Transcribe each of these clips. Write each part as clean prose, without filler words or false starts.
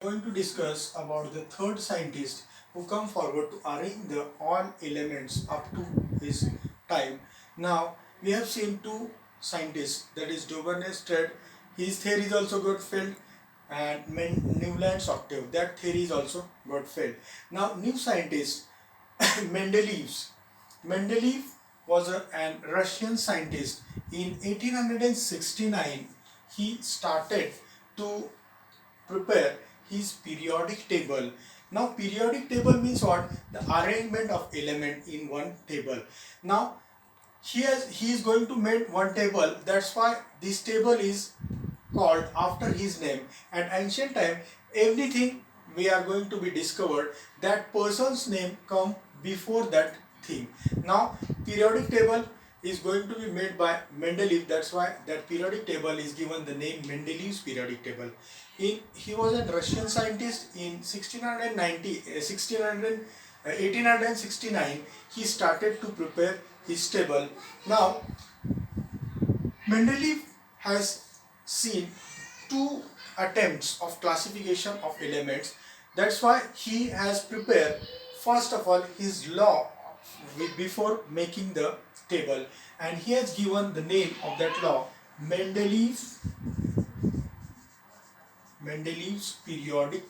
Going to discuss about the third scientist who come forward to arrange the all elements up to his time. Now we have seen two scientists, that is Duvernay Stead. His theory is also got failed, and Newland's octave, that theory is also got failed. Now new scientist Mendeleev's. Mendeleev was an Russian scientist. In 1869 he started to prepare his periodic table. Now periodic table means what? The arrangement of element in one table. Now he is going to make one table. That's why this table is called after his name. At ancient time, everything we are going to be discovered, that person's name come before that thing. Now periodic table is going to be made by Mendeleev. That's why that periodic table is given the name Mendeleev's periodic table. He was a Russian scientist in 1869. He started to prepare his table. Now Mendeleev has seen two attempts of classification of elements. That's why he has prepared first of all his law before making the table, and he has given the name of that law Mendeleev's periodic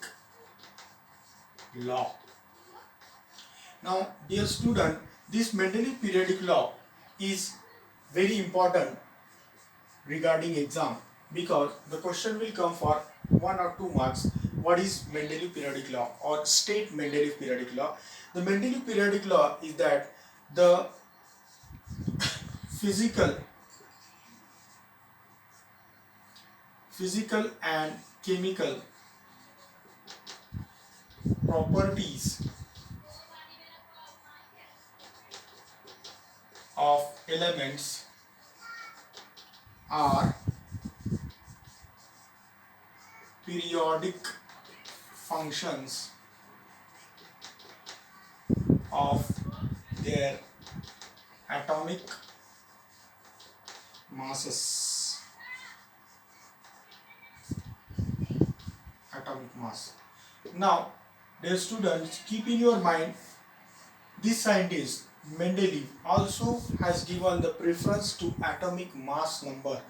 law. Now dear student, this Mendeleev periodic law is very important regarding exam, because the question will come for 1 or 2 marks. What is Mendeleev periodic law, or state Mendeleev periodic law? The Mendeleev periodic law is that the physical and chemical properties of elements are periodic functions of their atomic masses. Atomic mass. Now, dear students, keep in your mind, this scientist Mendeleev also has given the preference to atomic mass number.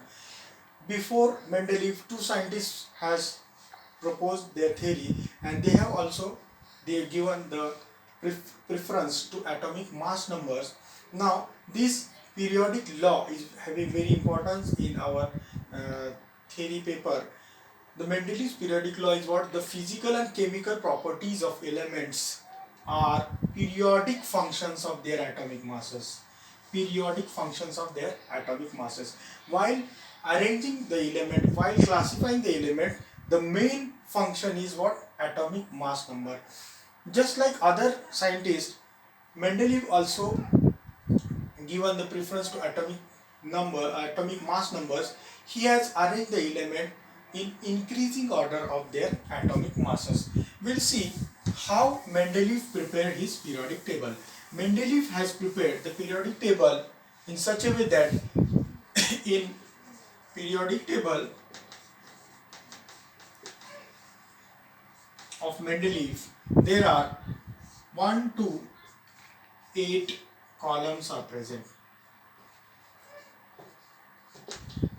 Before Mendeleev, two scientists has proposed their theory, and they have also given the preference to atomic mass numbers. Now this periodic law is having very importance in our theory paper. The Mendeleev's periodic law is what? The physical and chemical properties of elements are periodic functions of their atomic masses. Periodic functions of their atomic masses. While arranging the element, while classifying the element, the main function is what? Atomic mass number. Just like other scientists, Mendeleev also given the preference to atomic mass numbers. He has arranged the element in increasing order of their atomic masses. We'll see how Mendeleev prepared his periodic table. Mendeleev has prepared the periodic table in such a way that in periodic table of Mendeleev, there are 1 to 8 columns are present.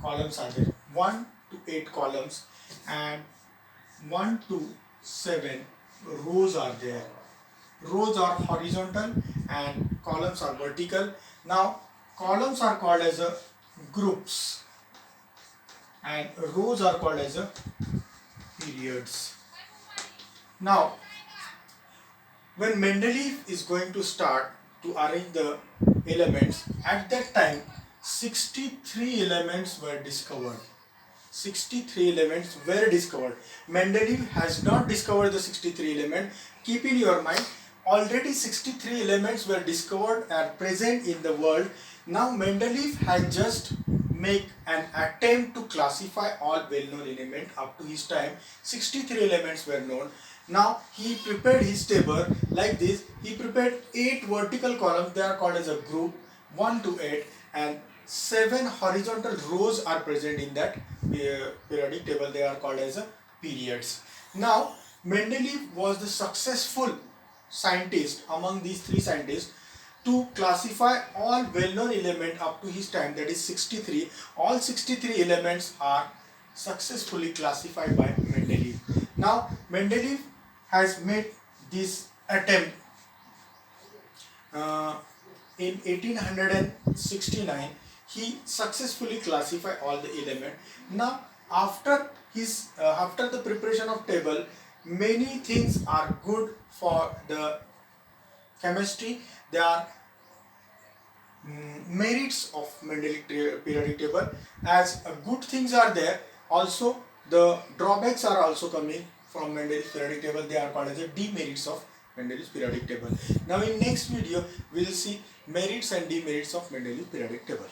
Columns are there, 1 to 8 columns, and 1 to 7 rows are there. Rows are horizontal and columns are vertical. Now columns are called as a groups and rows are called as a periods. Now when Mendeleev is going to start to arrange the elements, at that time 63 elements were discovered. 63 elements were discovered. Mendeleev has not discovered the 63 elements. Keep in your mind, already 63 elements were discovered and present in the world. Now Mendeleev has just make an attempt to classify all well-known elements. Up to his time, 63 elements were known. Now he prepared his table like this. He prepared 8 vertical columns, they are called as a group, 1 to 8, and 7 horizontal rows are present in that periodic table, they are called as a periods. Now Mendeleev was the successful scientist among these three scientists to classify all well-known elements up to his time, that is 63. All 63 elements are successfully classified by Mendeleev. Now Mendeleev has made this attempt uh, in 1869. He successfully classified all the elements. Now after the preparation of table, many things are good for the chemistry. There are merits of Mendeleev periodic table. As good things are there, also the drawbacks are also coming from Mendeleev periodic table. They are called as the demerits of Mendeleev periodic table. Now in next video we will see merits and demerits of Mendeleev periodic table.